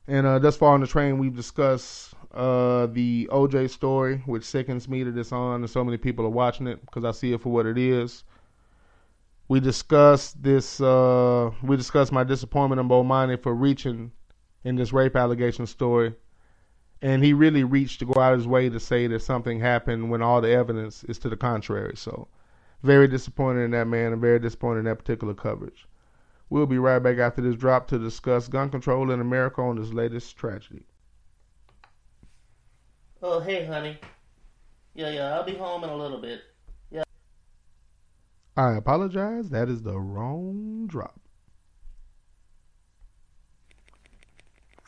And thus far on the train, we've discussed the OJ story, which sickens me that it's on and so many people are watching it because I see it for what it is. We discussed this. We discussed my disappointment in Bomani for reaching in this rape allegation story, and he really reached to go out of his way to say that something happened when all the evidence is to the contrary. So, very disappointed in that man, and very disappointed in that particular coverage. We'll be right back after this drop to discuss gun control in America on this latest tragedy. Oh, hey, honey. Yeah, I'll be home in a little bit. Yeah. I apologize. That is the wrong drop.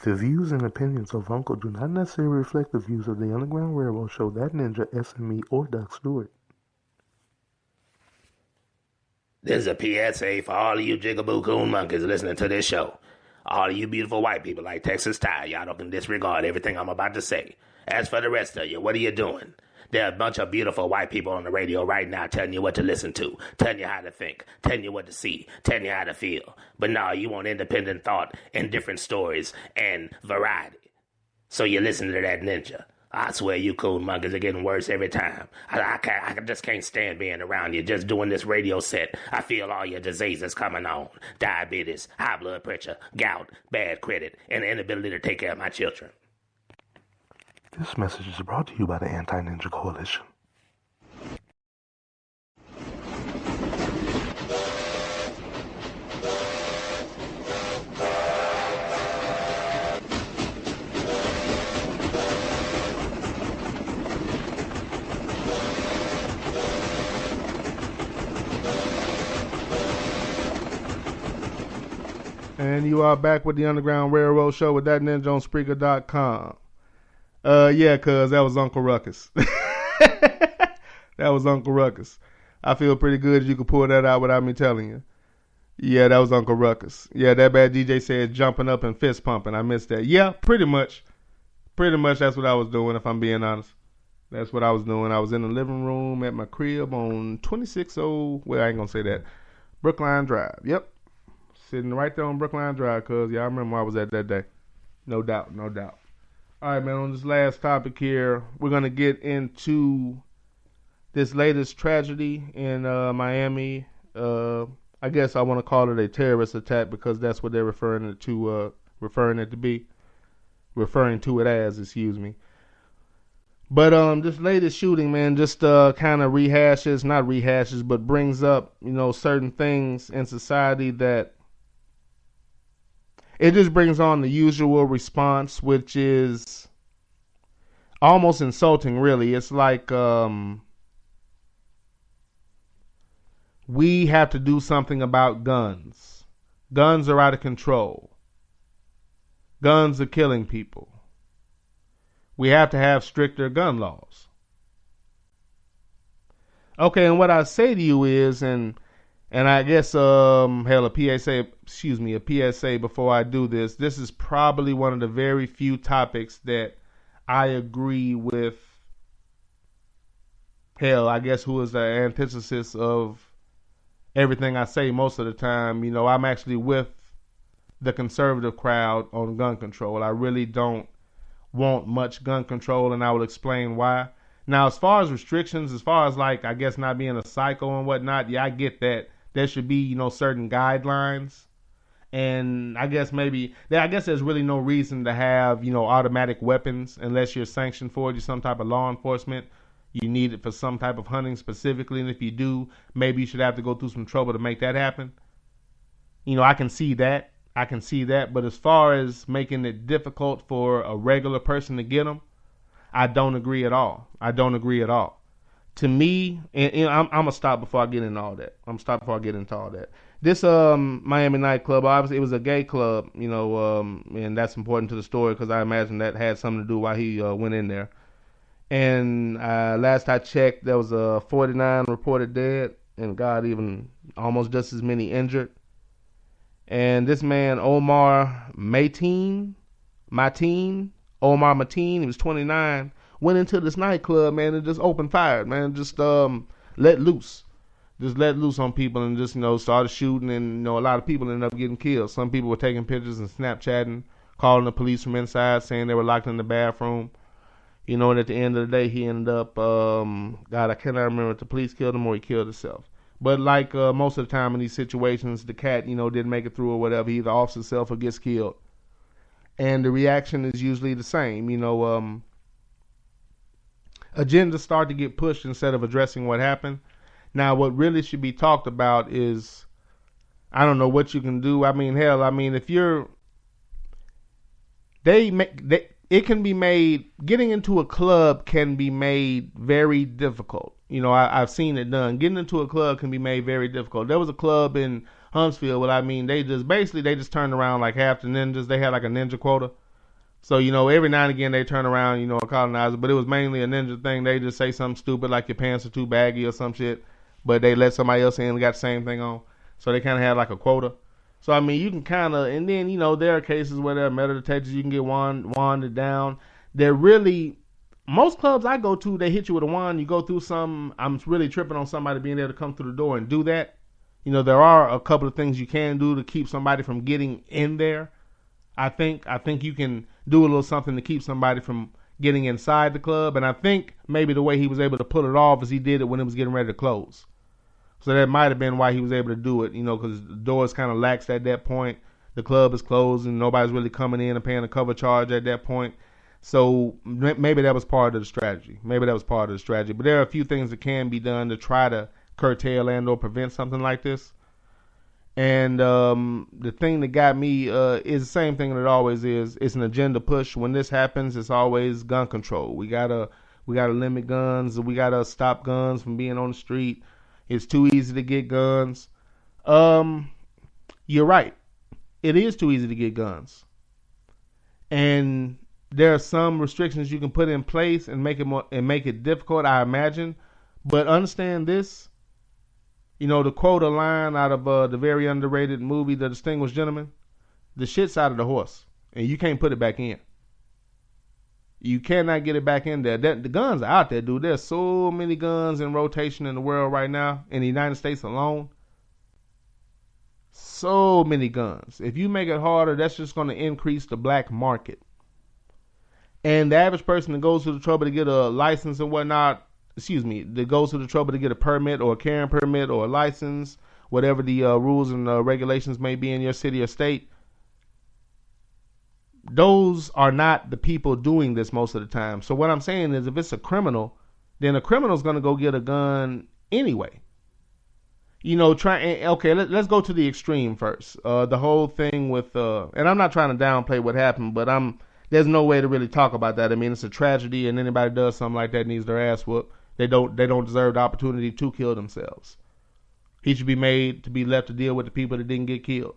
The views and opinions of Uncle do not necessarily reflect the views of the Underground Railroad Show, That Ninja, SME, or Doc Stewart. This is a PSA for all of you jigaboo coon monkeys listening to this show. All of you beautiful white people like Texas Ty, y'all don't disregard everything I'm about to say. As for the rest of you, what are you doing? There are a bunch of beautiful white people on the radio right now telling you what to listen to, telling you how to think, telling you what to see, telling you how to feel. But no, you want independent thought and different stories and variety. So you listen to that ninja. I swear you coon monkeys are getting worse every time. I just can't stand being around you. Just doing this radio set, I feel all your diseases coming on. Diabetes, high blood pressure, gout, bad credit, and the inability to take care of my children. This message is brought to you by the Anti-Ninja Coalition. And you are back with the Underground Railroad Show with that ninja on Spreaker.com. Yeah, cuz that was Uncle Ruckus. That was Uncle Ruckus. I feel pretty good you could pull that out without me telling you. Yeah, that was Uncle Ruckus. Yeah, that bad DJ said jumping up and fist pumping. I missed that. Yeah, pretty much. Pretty much that's what I was doing, if I'm being honest. That's what I was doing. I was in the living room at my crib on 260, well, I ain't gonna say that, Brookline Drive. Yep. Sitting right there on Brookline Drive, cuz, yeah, I remember where I was at that day. No doubt, no doubt. All right, man, on this last topic here, we're going to get into this latest tragedy in Miami. I guess I want to call it a terrorist attack because that's what they're referring to it as, excuse me. But this latest shooting, man, just kind of not rehashes, but brings up, certain things in society that it just brings on the usual response, which is almost insulting, really. It's like we have to do something about guns. Guns are out of control. Guns are killing people. We have to have stricter gun laws. Okay, and what I say to you is, and I guess, a PSA before I do this. This is probably one of the very few topics that I agree with, I guess who is the antithesis of everything I say most of the time. I'm actually with the conservative crowd on gun control. I really don't want much gun control, and I will explain why. Now, as far as restrictions, as far as I guess not being a psycho and whatnot, yeah, I get that. There should be, certain guidelines. And I guess there's really no reason to have, automatic weapons unless you're sanctioned for it. You're some type of law enforcement. You need it for some type of hunting specifically. And if you do, maybe you should have to go through some trouble to make that happen. I can see that. But as far as making it difficult for a regular person to get them, I don't agree at all. To me, and I'm gonna stop before I get into all that. This Miami nightclub, obviously, it was a gay club, and that's important to the story because I imagine that had something to do why he went in there. And last I checked, there was 49 reported dead, and God, even almost just as many injured. And this man, Omar Mateen, he was 29. Went into this nightclub, man, and just opened fire, man. Just let loose. Just let loose on people and just, started shooting. And, a lot of people ended up getting killed. Some people were taking pictures and Snapchatting calling the police from inside, saying they were locked in the bathroom. You know, and at the end of the day, he ended up, God, I cannot remember if the police killed him or he killed himself. But like most of the time in these situations, the cat, didn't make it through or whatever. He either offs himself or gets killed. And the reaction is usually the same. Agendas start to get pushed instead of addressing what happened. Now, what really should be talked about is, I don't know what you can do. I mean, hell, if you're, it can be made, getting into a club can be made very difficult. I've seen it done. Getting into a club can be made very difficult. There was a club in Huntsville, they just turned around like half the ninjas. They had like a ninja quota. So, every now and again they turn around, a colonizer, but it was mainly a ninja thing. They just say something stupid like your pants are too baggy or some shit, but they let somebody else in and got the same thing on. So they kind of had like a quota. So, you can kind of, and then, there are cases where there are metal detectors, you can get wanded down. They're really, most clubs I go to, they hit you with a wand, you go through some, I'm really tripping on somebody being able to come through the door and do that. There are a couple of things you can do to keep somebody from getting in there. I think you can do a little something to keep somebody from getting inside the club. And I think maybe the way he was able to pull it off is he did it when it was getting ready to close. So that might have been why he was able to do it, because the door is kind of laxed at that point. The club is closed and nobody's really coming in and paying a cover charge at that point. So maybe that was part of the strategy. But there are a few things that can be done to try to curtail and or prevent something like this. And the thing that got me is the same thing that it always is. It's an agenda push. When this happens, it's always gun control. We gotta limit guns. We gotta stop guns from being on the street. It's too easy to get guns. You're right. It is too easy to get guns. And there are some restrictions you can put in place and make it difficult, I imagine. But understand this. The quota line out of the very underrated movie, The Distinguished Gentleman, the shit's out of the horse, and you can't put it back in. You cannot get it back in there. The guns are out there, dude. There's so many guns in rotation in the world right now, in the United States alone. So many guns. If you make it harder, that's just going to increase the black market. And the average person that goes to the trouble to get a license and whatnot, that goes to the trouble to get a permit or a carrying permit or a license, whatever the rules and regulations may be in your city or state, those are not the people doing this most of the time. So what I'm saying is, if it's a criminal, then a criminal's going to go get a gun anyway. Let's go to the extreme first. The whole thing with, and I'm not trying to downplay what happened, but there's no way to really talk about that. It's a tragedy, and anybody does something like that needs their ass whooped. They don't deserve the opportunity to kill themselves. He should be made to be left to deal with the people that didn't get killed.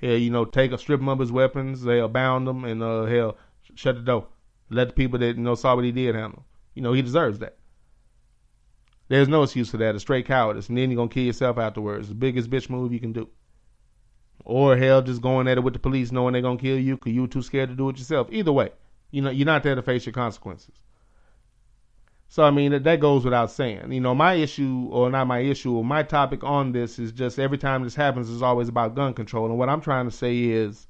Strip him of his weapons, they'll bound him, and shut the door. Let the people that saw what he did handle. He deserves that. There's no excuse for that. It's straight cowardice, and then you're gonna kill yourself afterwards. The biggest bitch move you can do. Or just going at it with the police, knowing they're gonna kill you because you were too scared to do it yourself. Either way, you're not there to face your consequences. So, that goes without saying. My topic on this is just every time this happens is always about gun control. And what I'm trying to say is,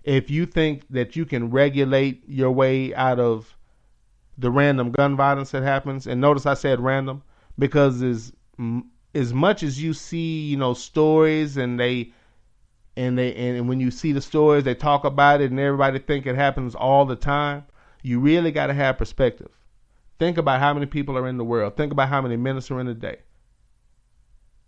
if you think that you can regulate your way out of the random gun violence that happens, and notice I said random, because as much as you see, stories and when you see the stories, they talk about it and everybody think it happens all the time, you really got to have perspective. Think about how many people are in the world. Think about how many minutes are in a day.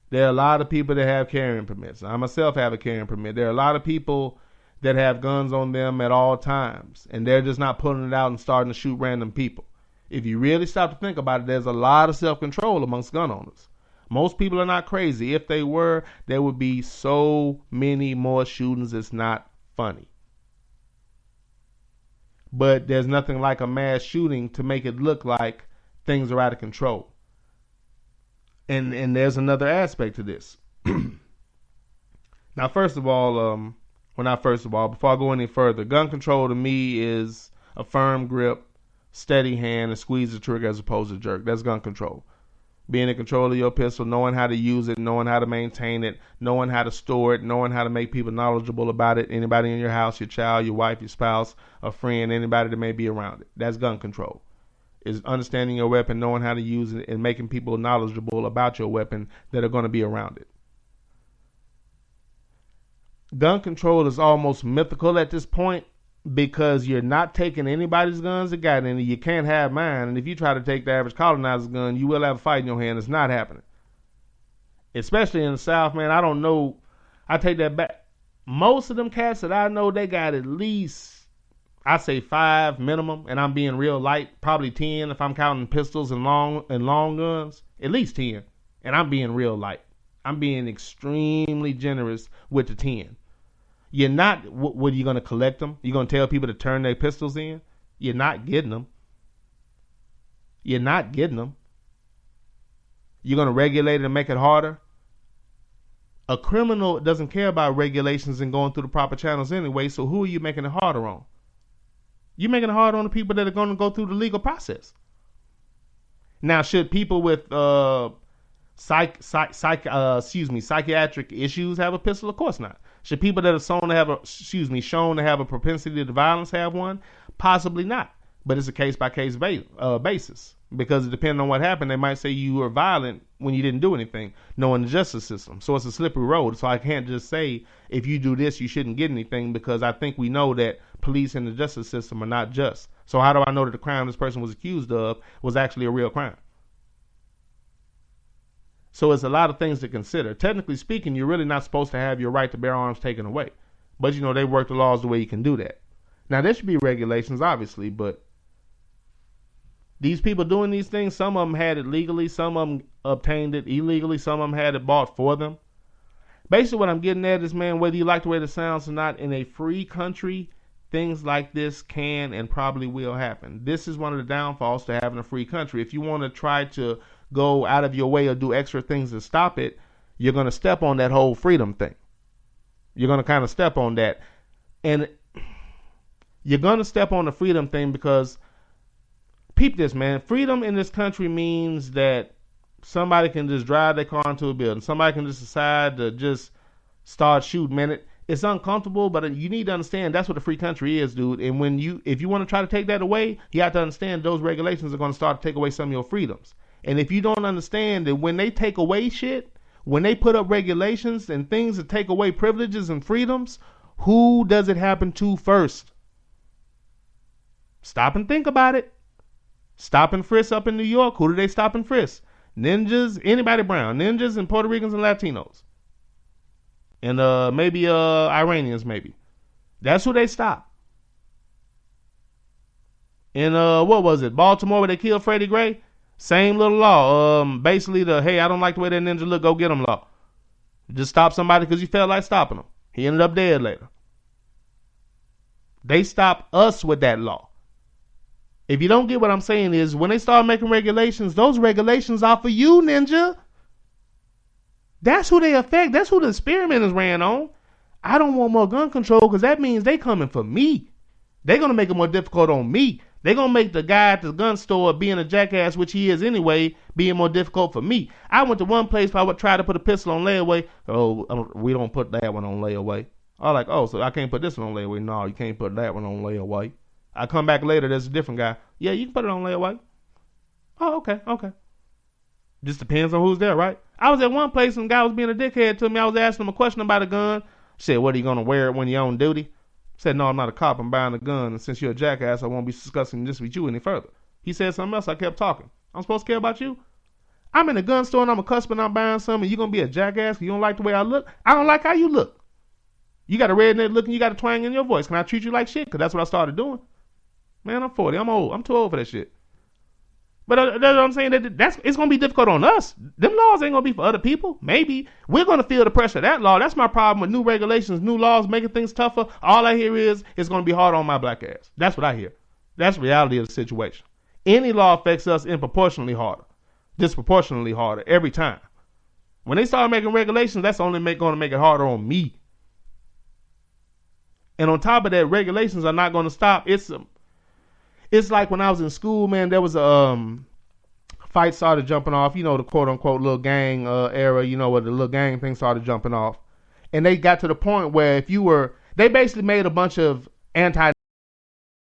There are a lot of people that have carrying permits. I myself have a carrying permit. There are a lot of people that have guns on them at all times, and they're just not pulling it out and starting to shoot random people. If you really stop to think about it, there's a lot of self-control amongst gun owners. Most people are not crazy. If they were, there would be so many more shootings. It's not funny. But there's nothing like a mass shooting to make it look like things are out of control. And there's another aspect to this. Now, before I go any further, gun control to me is a firm grip, steady hand, and squeeze the trigger as opposed to jerk. That's gun control. being in control of your pistol, knowing how to use it, knowing how to maintain it, knowing how to store it, knowing how to make people knowledgeable about it. Anybody in your house, your child, your wife, your spouse, a friend, anybody that may be around it. That's gun control. Is understanding your weapon, knowing how to use it, and making people knowledgeable about your weapon that are going to be around it. Gun control is almost mythical at this point because you're not taking anybody's guns that got any. You can't have mine. And if you try to take the average colonizer's gun, you will have a fight in your hand. It's not happening. Especially in the South, man. I don't know. I take that back. Most of them cats that I know, they got at least, I say 5 minimum, and I'm being real light, probably 10 if I'm counting pistols and long guns. At least 10. And I'm being real light. I'm being extremely generous with the 10. You're not, what are you going to collect them? You're going to tell people to turn their pistols in? You're not getting them. You're not getting them. You're going to regulate it and make it harder? A criminal doesn't care about regulations and going through the proper channels anyway, so who are you making it harder on? You're making it harder on the people that are going to go through the legal process. Now, should people with psychiatric issues have a pistol? Of course not. Should people that are shown to have a propensity to violence have one? Possibly not. But it's a case-by-case basis. Because depending on what happened, they might say you were violent when you didn't do anything, knowing the justice system. So it's a slippery road. So I can't just say, if you do this, you shouldn't get anything, because I think we know that police and the justice system are not just. So how do I know that the crime this person was accused of was actually a real crime? So it's a lot of things to consider. Technically speaking, you're really not supposed to have your right to bear arms taken away. But, they work the laws the way you can do that. Now, there should be regulations, obviously, but these people doing these things, some of them had it legally, some of them obtained it illegally, some of them had it bought for them. Basically, what I'm getting at is, man, whether you like the way it sounds or not, in a free country, things like this can and probably will happen. This is one of the downfalls to having a free country. If you want to try to go out of your way or do extra things to stop it, you're going to step on that whole freedom thing. You're going to kind of step on that. And you're going to step on the freedom thing because, peep this, man, freedom in this country means that somebody can just drive their car into a building. Somebody can just decide to just start shooting, man. It's uncomfortable, but you need to understand that's what a free country is, dude. And if you want to try to take that away, you have to understand those regulations are going to start to take away some of your freedoms. And if you don't understand that when they take away shit, when they put up regulations and things that take away privileges and freedoms, who does it happen to first? Stop and think about it. Stop and frisk up in New York. Who do they stop and frisk? Ninjas, anybody brown. Ninjas and Puerto Ricans and Latinos. And maybe Iranians, maybe. That's who they stop. In what was it? Baltimore, where they killed Freddie Gray? Same little law. Basically hey, I don't like the way that ninja look, go get him law. Just stop somebody because you felt like stopping him. He ended up dead later. They stop us with that law. If you don't get what I'm saying is, when they start making regulations, those regulations are for you, ninja. That's who they affect. That's who the experimenters ran on. I don't want more gun control because that means they coming for me. They're going to make it more difficult on me. They're going to make the guy at the gun store being a jackass, which he is anyway, being more difficult for me. I went to one place where I would try to put a pistol on layaway. Oh, we don't put that one on layaway. I was like, so I can't put this one on layaway. No, you can't put that one on layaway. I come back later, there's a different guy. Yeah, you can put it on layaway. Oh, okay. Just depends on who's there, right? I was at one place and the guy was being a dickhead to me. I was asking him a question about a gun. He said, what, are you going to wear it when you're on duty? I said, no, I'm not a cop. I'm buying a gun. And since you're a jackass, I won't be discussing this with you any further. He said something else. I kept talking. I'm supposed to care about you? I'm in a gun store and I'm a customer and I'm buying something and you're going to be a jackass? You don't like the way I look? I don't like how you look. You got a redneck look and you got a twang in your voice. Can I treat you like shit? Because that's what I started doing. Man, I'm 40. I'm old. I'm too old for that shit. But that's what I'm saying. It's going to be difficult on us. Them laws ain't going to be for other people. Maybe. We're going to feel the pressure of that law. That's my problem with new regulations, new laws, making things tougher. All I hear is it's going to be hard on my black ass. That's what I hear. That's the reality of the situation. Any law affects us disproportionately harder every time. When they start making regulations, that's only going to make it harder on me. And on top of that, regulations are not going to stop. It's like when I was in school, man, there was a fights started jumping off, the quote unquote little gang era, where the little gang thing started jumping off. And they got to the point where they basically made a bunch of anti